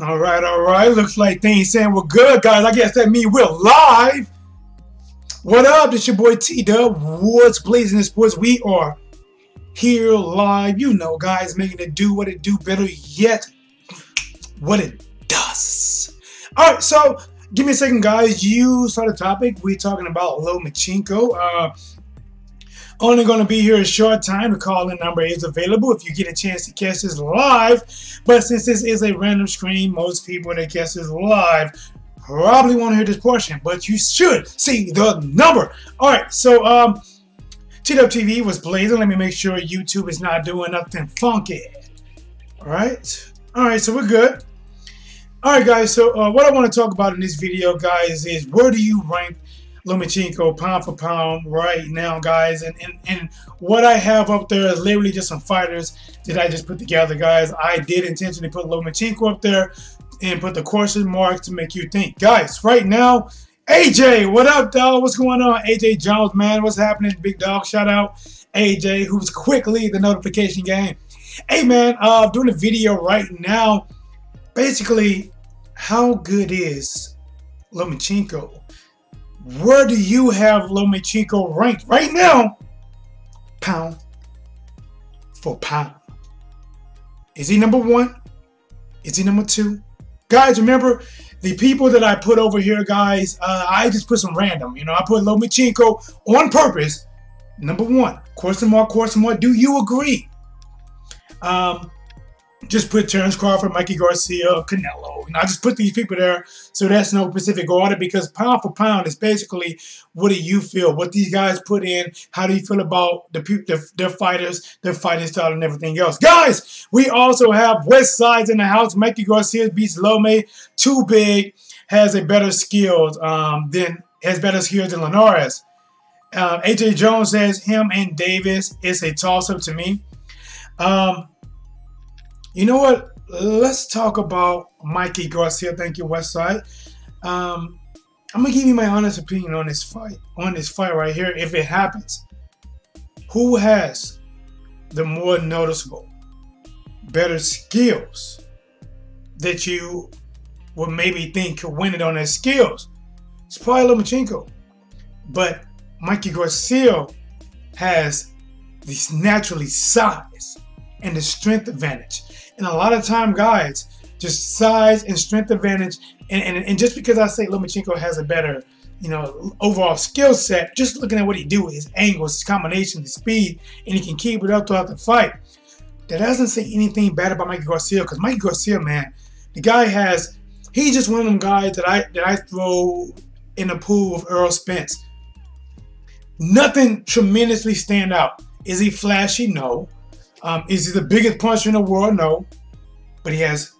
All right. Looks like things saying we're good, guys. I guess that means we're live. What up? It's your boy T-Dub. What's blazing in sports? We are here live. You know, guys, making it do what it do, better yet, what it does. All right, so give me a second, guys. You saw the topic. We're talking about Lomachenko. Only going to be here a short time. The call-in number is available if you get a chance to catch this live. But since this is a random stream, most people that catch this live probably want to hear this portion. But you should see the number. All right, so T-Dub TV was blazing. Let me make sure YouTube is not doing nothing funky. All right, so we're good. All right, guys, so what I want to talk about in this video, guys, is where do you rank Lomachenko pound for pound right now, guys? And what I have up there is literally just some fighters that I just put together, guys. I did intentionally put Lomachenko up there and put the question marks to make you think. Guys, right now, AJ, what up, dog? What's going on? AJ Jones, man, what's happening? Big dog, shout out AJ, who's quickly the notification game. Hey, man, doing a video right now. Basically, how good is Lomachenko? Where do you have Lomachenko ranked right now? Pound for pound. Is he number one? Is he number two? Guys, remember, the people that I put over here, guys, I just put some random. You know, I put Lomachenko on purpose. Number one. Question mark, do you agree? Just put Terrence Crawford, Mikey Garcia, Canelo. And I just put these people there so that's no specific order, because pound for pound is basically what do you feel, what these guys put in, how do you feel about their fighters, their fighting style, and everything else. Guys, we also have West Sides in the house. Mikey Garcia beats Lome. Too big, has better skills than Linares. AJ Jones says him and Davis is a toss-up to me. You know what? Let's talk about Mikey Garcia. Thank you, Westside. I'm gonna give you my honest opinion on this fight. Right here, if it happens, who has the more noticeable, better skills that you would maybe think could win it on their skills? It's probably Lomachenko, but Mikey Garcia has this naturally size and the strength advantage. And a lot of time, guys, just size and strength advantage. And just because I say Lomachenko has a better, overall skill set, just looking at what he do, his angles, his combination, his speed, and he can keep it up throughout the fight. That doesn't say anything bad about Mikey Garcia, because Mikey Garcia, man, the guy he's just one of them guys that I throw in the pool of Earl Spence. Nothing tremendously stand out. Is he flashy? No. Is he the biggest puncher in the world? No. But he has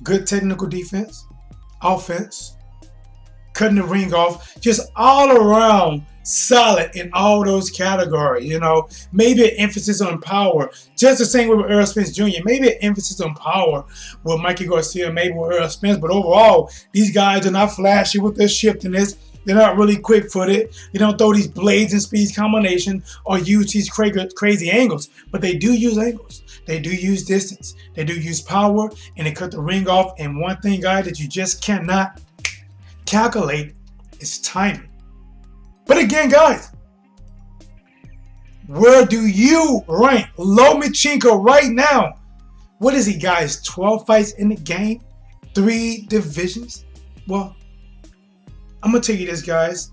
good technical defense, offense, cutting the ring off, just all around solid in all those categories. Maybe an emphasis on power, just the same way with Earl Spence Jr. Maybe an emphasis on power with Mikey Garcia, maybe with Earl Spence. But overall, these guys are not flashy with their shiftiness. They're not really quick-footed. They don't throw these blades and speeds combination or use these crazy angles. But they do use angles. They do use distance. They do use power, and they cut the ring off. And one thing, guys, that you just cannot calculate is timing. But again, guys, where do you rank Lomachenko right now? What is he, guys? 12 fights in the game? 3 divisions? Well, I'm going to tell you this, guys.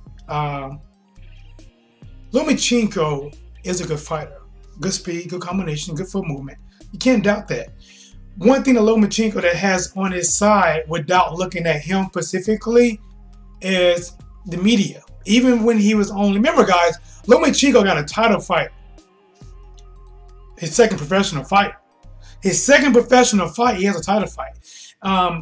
Lomachenko is a good fighter. Good speed, good combination, good foot movement. You can't doubt that. One thing that Lomachenko that has on his side, without looking at him specifically, is the media. Even when he was only... Remember, guys, Lomachenko got a title fight. His second professional fight. He has a title fight.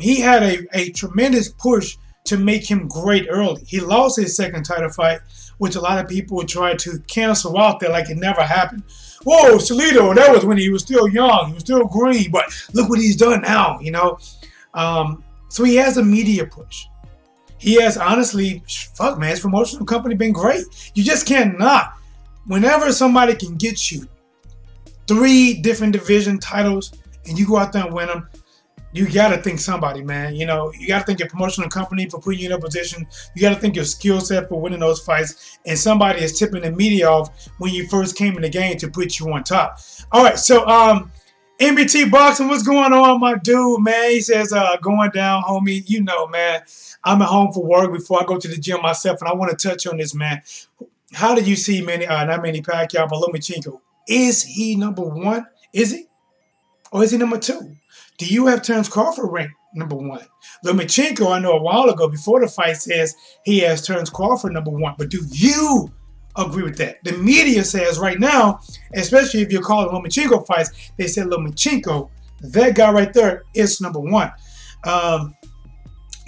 He had a tremendous push to make him great early. He lost his second title fight, which a lot of people would try to cancel out there like it never happened. Whoa, Salido, that was when he was still young, he was still green, but look what he's done now, So he has a media push. He has, honestly, fuck, man, his promotional company been great. You just cannot. Whenever somebody can get you 3 different division titles and you go out there and win them, you got to thank somebody, man. You know, you got to thank your promotional company for putting you in a position. You got to thank your skill set for winning those fights. And somebody is tipping the media off when you first came in the game to put you on top. All right, so MBT Boxing, what's going on, my dude, man? He says, going down, homie. You know, man, I'm at home for work before I go to the gym myself, and I want to touch on this, man. How do you see not Manny Pacquiao, but Lomachenko? Is he number one? Is he? Or is he number two? Do you have Terence Crawford ranked number one? Lomachenko, I know a while ago before the fight, says he has Terence Crawford number one. But do you agree with that? The media says right now, especially if you're calling Lomachenko fights, they said Lomachenko, that guy right there, is number one.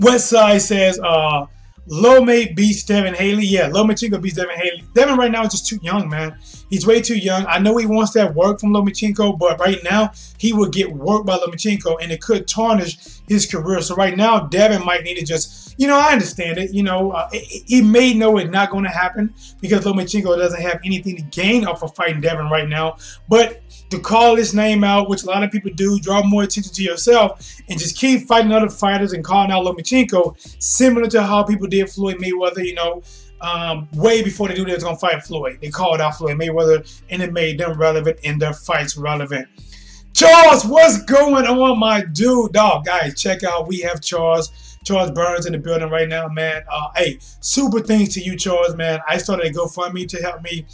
Westside says Lome beats Devin Haley. Yeah, Lomachenko beats Devin Haley. Devin right now is just too young, man. He's way too young. I know he wants that work from Lomachenko, but right now he will get worked by Lomachenko, and it could tarnish his career. So right now, Devin might need to just, you know, I understand it. You know, he may know it's not going to happen because Lomachenko doesn't have anything to gain off of fighting Devin right now. But to call his name out, which a lot of people do, draw more attention to yourself, and just keep fighting other fighters and calling out Lomachenko, similar to how people did Floyd Mayweather, you know, way before they knew they was going to fight Floyd. They called out Floyd Mayweather, and it made them relevant and their fights relevant. Charles, what's going on, my dude? Dog, guys, check out. We have Charles Burns in the building right now, man. Hey, super thanks to you, Charles, man. I started a GoFundMe to help me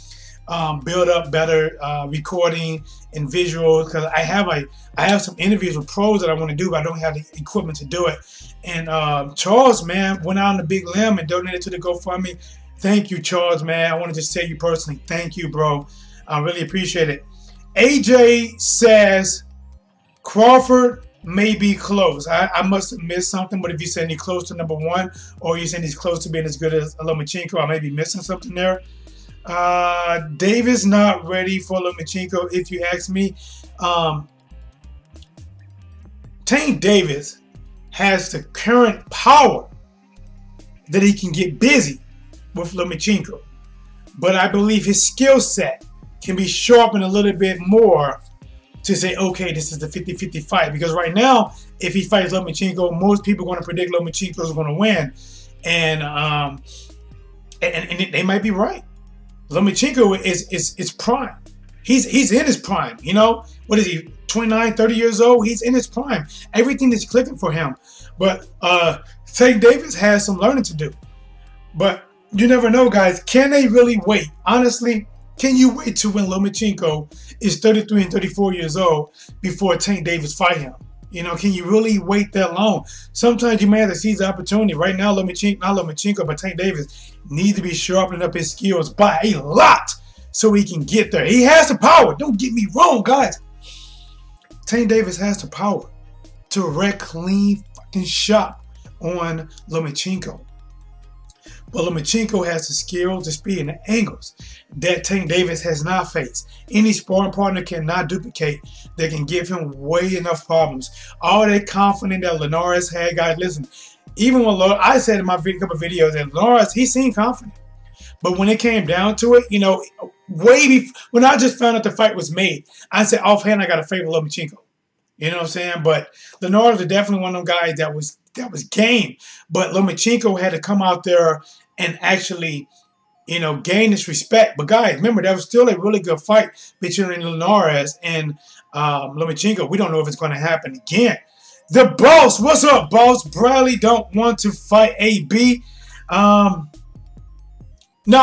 build up better recording and visuals, because I have some interviews with pros that I want to do, but I don't have the equipment to do it. And Charles, man, went out on a big limb and donated to the GoFundMe. Thank you, Charles, man. I want to just tell you personally, thank you, bro. I really appreciate it. AJ says Crawford may be close. I must have missed something, but if you said he's close to number one, or you said he's close to being as good as Lomachenko, I may be missing something there. Davis not ready for Lomachenko, if you ask me. Tank Davis has the current power that he can get busy with Lomachenko, but I believe his skill set can be sharpened a little bit more to say, okay, this is the 50-50 fight. Because right now, if he fights Lomachenko, most people are going to predict Lomachenko is going to win, and they might be right. Lomachenko is prime. He's in his prime. You know, what is he, 29, 30 years old? He's in his prime. Everything is clicking for him. But Tank Davis has some learning to do. But you never know, guys. Can they really wait? Honestly, can you wait to when Lomachenko is 33 and 34 years old before Tank Davis fight him? You know, can you really wait that long? Sometimes you may have to seize the opportunity. Right now, not Lomachenko, but Tank Davis needs to be sharpening up his skills by a lot so he can get there. He has the power. Don't get me wrong, guys. Tank Davis has the power to wreck clean fucking shop on Lomachenko. But Lomachenko has the skill, the speed, and the angles that Tank Davis has not faced. Any sparring partner cannot duplicate. They can give him way enough problems. All that confidence that Linares had, guys, listen, even when I said in my couple of videos that Linares, he seemed confident. But when it came down to it, you know, way before, when I just found out the fight was made, I said offhand I got to favor Lomachenko. You know what I'm saying? But Linares is definitely one of them guys that was game. But Lomachenko had to come out there and actually, you know, gain this respect. But guys, remember, that was still a really good fight between Linares and Lomachenko. We don't know if it's going to happen again. The boss, what's up, boss? Bradley don't want to fight AB. No,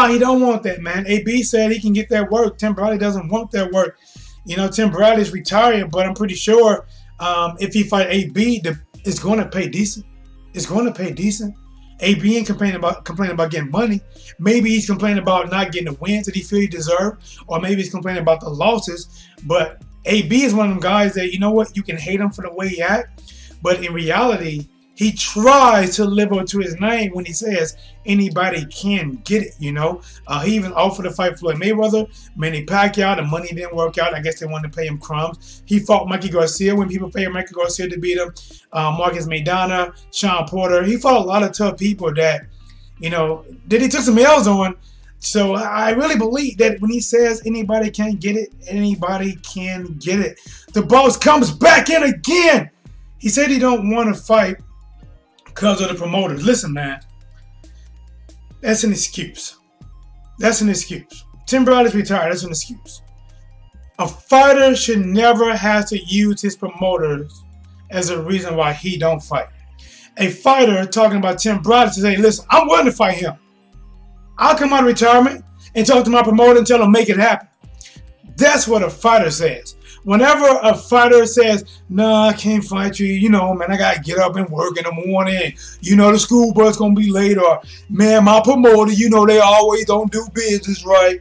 he don't want that, man. AB said he can get that work. Tim Bradley doesn't want that work. You know, Tim Bradley's retired, but I'm pretty sure if he fight AB, it's going to pay decent. It's going to pay decent. AB ain't complaining about getting money. Maybe he's complaining about not getting the wins that he feels he deserves, or maybe he's complaining about the losses. But AB is one of them guys that, you know what, you can hate him for the way he acts, but in reality, he tries to live up to his name when he says anybody can get it, you know. He even offered to fight Floyd Mayweather, Manny Pacquiao. The money didn't work out. I guess they wanted to pay him crumbs. He fought Mikey Garcia when people paid Mikey Garcia to beat him. Marcus Maidana, Sean Porter. He fought a lot of tough people that, you know, that he took some L's on. So I really believe that when he says anybody can get it, anybody can get it. The boss comes back in again. He said he don't want to fight because of the promoters. Listen, man, that's an excuse. That's an excuse. Tim Bradley's retired. That's an excuse. A fighter should never have to use his promoters as a reason why he don't fight. A fighter talking about Tim Bradley to say, listen, I'm willing to fight him. I'll come out of retirement and talk to my promoter and tell him make it happen. That's what a fighter says. Whenever a fighter says, nah, I can't fight you, you know, man, I got to get up and work in the morning. You know, the school bus going to be late. Or, man, my promoter, you know, they always don't do business right.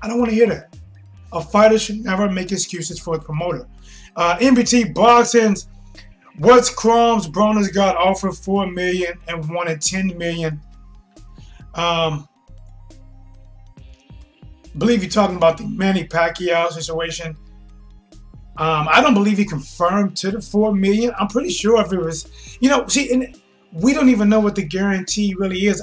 I don't want to hear that. A fighter should never make excuses for a promoter. NBT Boxing's What's Crumbs Broner's got offered $4 million and wanted $10 million. Believe you're talking about the Manny Pacquiao situation. I don't believe he confirmed to the $4 million. I'm pretty sure if it was, you know, see, and we don't even know what the guarantee really is.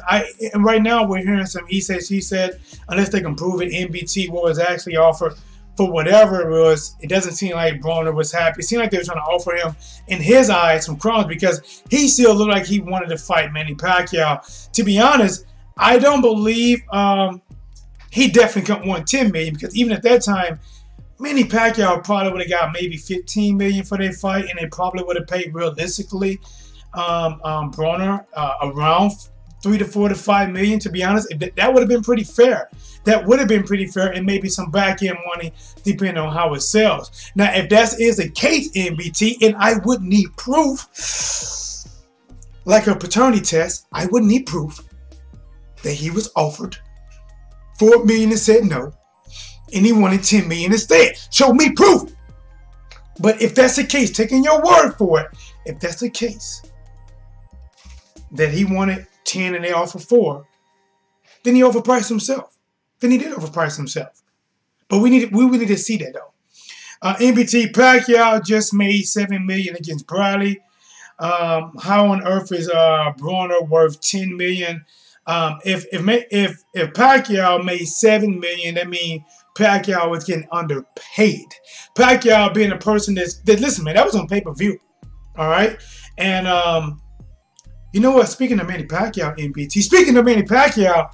And right now we're hearing some he said, she said, unless they can prove it, NBT what was actually offered for whatever it was. It doesn't seem like Broner was happy. It seemed like they were trying to offer him, in his eyes, some crumbs because he still looked like he wanted to fight Manny Pacquiao. To be honest, I don't believe he definitely couldn't want $10 million because even at that time, Manny Pacquiao probably would have got maybe $15 million for their fight, and they probably would have paid realistically Broner around $3 to $4 to $5 million. To be honest, that would have been pretty fair. That would have been pretty fair, and maybe some back end money depending on how it sells. Now, if that is the case, NBT, and I would need proof, like a paternity test, I would need proof that he was offered $4 million and said no, and he wanted $10 million instead. Show me proof. But if that's the case, taking your word for it, if that's the case, that he wanted 10 and they offered 4, then he overpriced himself. Then he did overprice himself. But we need to see that though. NBT Pacquiao just made $7 million against Bradley. How on earth is Broner worth $10 million? If Pacquiao made $7 million, that means Pacquiao was getting underpaid. Pacquiao being a person that listen, man, that was on pay-per-view. All right? And you know what? Speaking of Manny Pacquiao, NBT, speaking of Manny Pacquiao,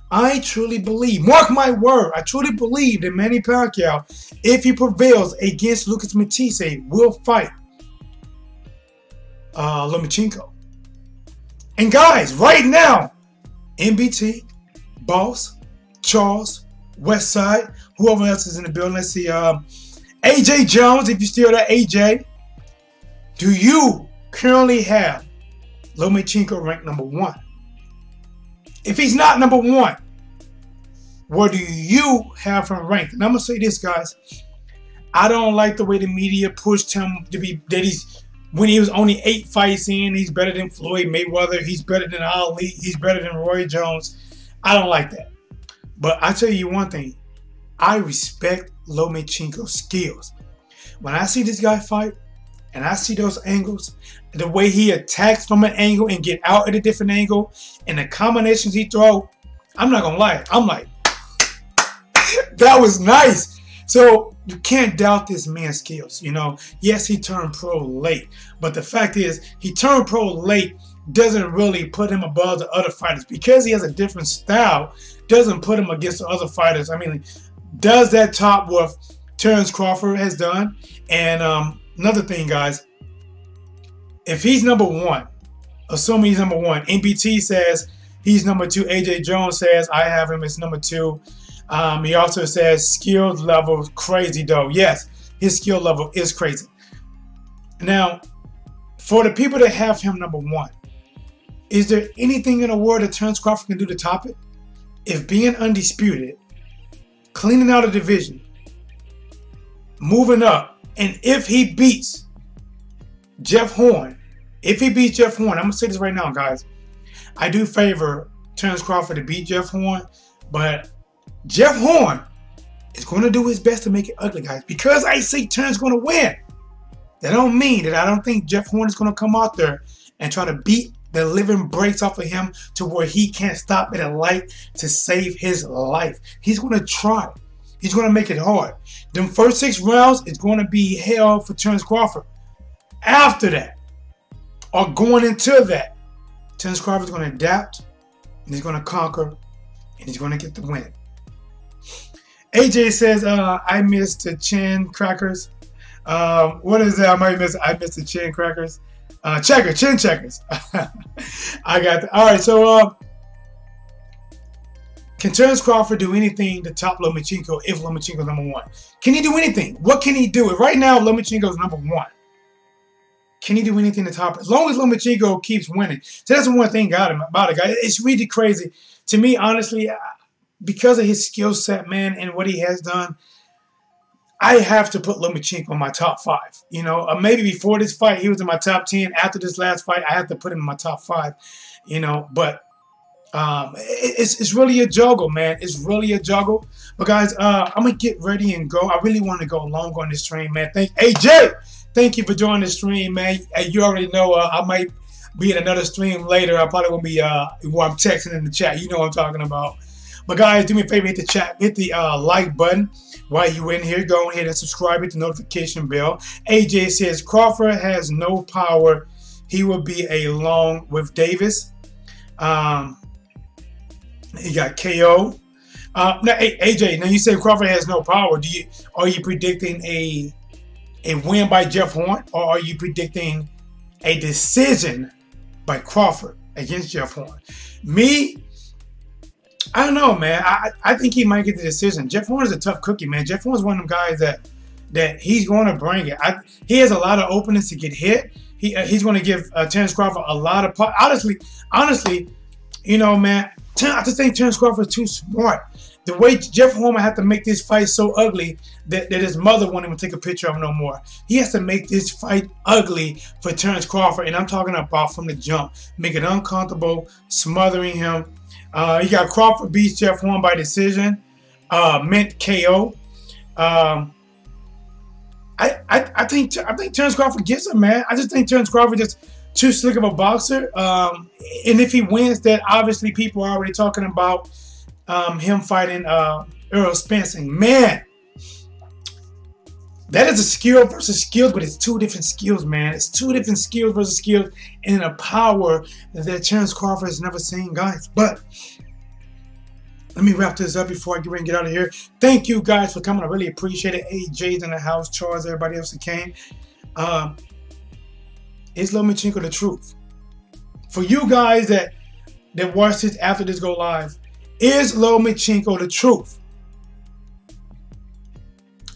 I truly believe, mark my word, I truly believe that Manny Pacquiao, if he prevails against Lucas Matisse, will fight Lomachenko. And guys, right now, NBT, Boss, Charles, Westside, whoever else is in the building. Let's see, AJ Jones, if you're still there, AJ, do you currently have Lomachenko ranked number 1? If he's not number 1, where do you have him ranked? And I'm going to say this, guys. I don't like the way the media pushed him to be, that he's, when he was only 8 fights in, he's better than Floyd Mayweather, he's better than Ali, he's better than Roy Jones. I don't like that. But I tell you one thing, I respect Lomachenko's skills. When I see this guy fight, and I see those angles, the way he attacks from an angle and get out at a different angle, and the combinations he throw, I'm not gonna lie, I'm like, that was nice. So you can't doubt this man's skills. You know, yes, he turned pro late, but the fact is, he turned pro late doesn't really put him above the other fighters because he has a different style. Doesn't put him against the other fighters. I mean, does that top what Terence Crawford has done? And another thing, guys, if he's number 1, assuming he's number 1, NBT says he's number 2. AJ Jones says I have him as number 2. He also says skill level crazy though. Yes, his skill level is crazy. Now, for the people that have him number 1, is there anything in the world that Terence Crawford can do to top it? If being undisputed, cleaning out a division, moving up, and if he beats Jeff Horn, I'm going to say this right now, guys. I do favor Terence Crawford to beat Jeff Horn, but Jeff Horn is going to do his best to make it ugly, guys. Because I see Terence going to win, that don't mean that I don't think Jeff Horn is going to come out there and try to beat the living breaks off of him to where he can't stop at a light to save his life. He's going to try. He's going to make it hard. Them first 6 rounds is going to be hell for Terence Crawford. After that, or going into that, Terence Crawford's going to adapt, and he's going to conquer, and he's going to get the win. AJ says, I missed the chin crackers. What is that? I missed the chin crackers. Chin checkers. I got that. All right, so can Terence Crawford do anything to top Lomachenko if Lomachenko's #1? Can he do anything? What can he do? Right now, Lomachenko's #1. Can he do anything to top it? As long as Lomachenko keeps winning. So that's the one thing about it, guys. It's really crazy. To me, honestly, because of his skill set, man, and what he has done, I have to put Lomachenko in my top 5. You know, maybe before this fight, he was in my top 10. After this last fight, I have to put him in my top 5. You know, but it's really a juggle, man. It's really a juggle. But guys, I'm gonna get ready and go. I really want to go long on this stream, man. AJ, thank you for joining the stream, man. You already know I might be in another stream later. I probably won't be while I'm texting in the chat. You know what I'm talking about. But guys, do me a favor, hit the chat, hit the like button while you're in here. Go ahead and subscribe, hit the notification bell. AJ says Crawford has no power. He will be along with Davis. He got KO. Now, AJ, now you say Crawford has no power. Are you predicting a win by Jeff Horn, or are you predicting a decision by Crawford against Jeff Horn? Me, I don't know, man. I think he might get the decision. Jeff Horn is a tough cookie, man. Jeff Horn is one of them guys that he's going to bring it. He has a lot of openings to get hit. He's going to give Terence Crawford a lot of honestly, you know, man, I just think Terence Crawford is too smart. The way Jeff Horn had to make this fight so ugly that his mother won't even take a picture of him no more. He has to make this fight ugly for Terence Crawford, and I'm talking about from the jump. Make it uncomfortable, smothering him. You got Crawford beats Jeff Horn by decision, mint KO. I think Terence Crawford gets him, man. I just think Terence Crawford just too slick of a boxer. And if he wins, that obviously people are already talking about him fighting Errol Spence. Man, that is a skill versus skills, but it's two different skills, man. It's two different skills versus skills and a power that Terence Crawford has never seen, guys. But let me wrap this up before I get ready and get out of here. Thank you guys for coming. I really appreciate it. AJ's in the house, Charles, everybody else that came. Is Lomachenko the truth? For you guys that watch this after this go live, is Lomachenko the truth?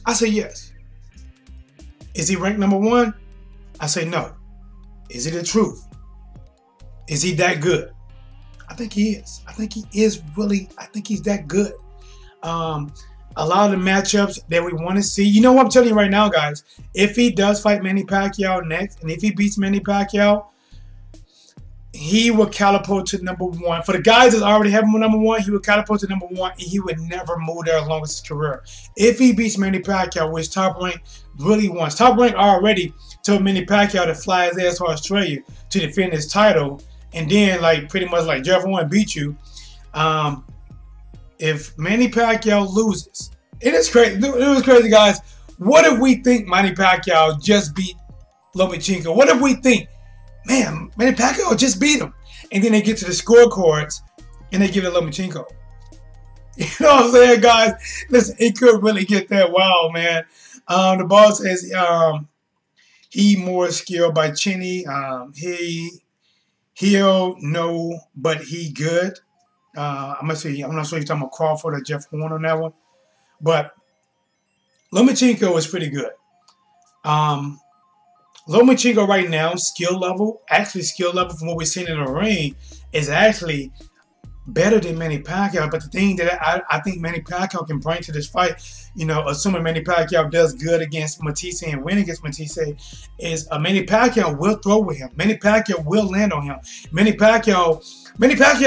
I say yes. Is he ranked #1? I say no. Is he the truth? Is he that good? I think he is. I think he is really, I think he's that good. A lot of the matchups that we want to see. You know what I'm telling you right now, guys? If he does fight Manny Pacquiao next, and if he beats Manny Pacquiao, he will catapult to #1. For the guys that already have him #1, he would catapult to #1, and he would never move there as long as his career. If he beats Manny Pacquiao, which Top Rank really wants. Top Rank already told Manny Pacquiao to fly his ass to Australia to defend his title, and then like pretty much like Jeff Horn beat you. If Manny Pacquiao loses, it is crazy. It was crazy, guys. What if we think Manny Pacquiao just beat Lomachenko? What if we think, man, Manny Pacquiao just beat him, and then they get to the scorecards and they give it Lomachenko? You know what I'm saying, guys? Listen, it could really get that wild, man. The boss says he more skilled by Cheney. He'll know, but he good. I'm not sure you're talking about Crawford or Jeff Horn on that one, but Lomachenko is pretty good. Lomachenko right now, skill level from what we're seeing in the ring is actually better than Manny Pacquiao. But the thing that I think Manny Pacquiao can bring to this fight, you know, assuming Manny Pacquiao does good against Matisse and win against Matisse, is Manny Pacquiao will throw with him. Manny Pacquiao will land on him. Manny Pacquiao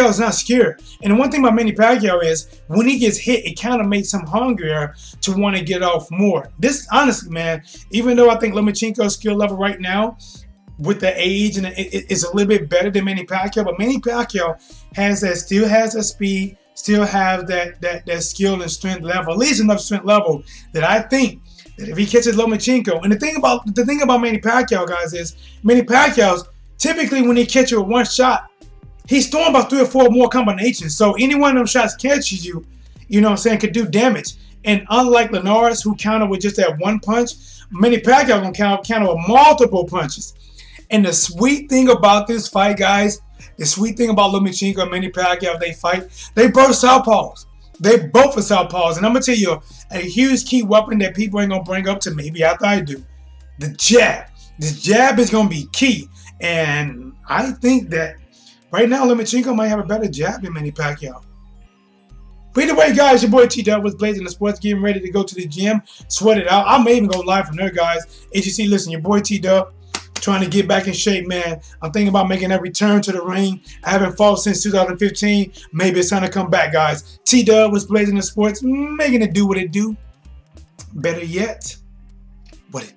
is not scared. And the one thing about Manny Pacquiao is when he gets hit, it kind of makes him hungrier to want to get off more. This, honestly, man, even though I think Lomachenko's skill level right now, with the age, and it's a little bit better than Manny Pacquiao, but Manny Pacquiao still has that speed, still has that skill and strength level, at least enough strength level that I think that if he catches Lomachenko, and the thing about Manny Pacquiao, guys, is Manny Pacquiao's typically when he catches you with one shot, he's throwing about 3 or 4 more combinations. So any one of them shots catches you, you know what I'm saying, could do damage. And unlike Linares, who countered with just that one punch, Manny Pacquiao gonna counter with multiple punches. And the sweet thing about this fight, guys, the sweet thing about Lomachenko and Manny Pacquiao, they fight, they both southpaws. They both are southpaws. And I'm going to tell you a huge key weapon that people ain't going to bring up to maybe after I do. The jab. The jab is going to be key. And I think that right now Lomachenko might have a better jab than Manny Pacquiao. But either way, guys, your boy T-Dub was Blazing the Sports, getting ready to go to the gym, sweat it out. I may even go live from there, guys. As you see, listen, your boy T-Dub, trying to get back in shape, man. I'm thinking about making that return to the ring. I haven't fought since 2015. Maybe it's time to come back, guys. T-Dub was Blazing the Sports, making it do what it do. Better yet, what it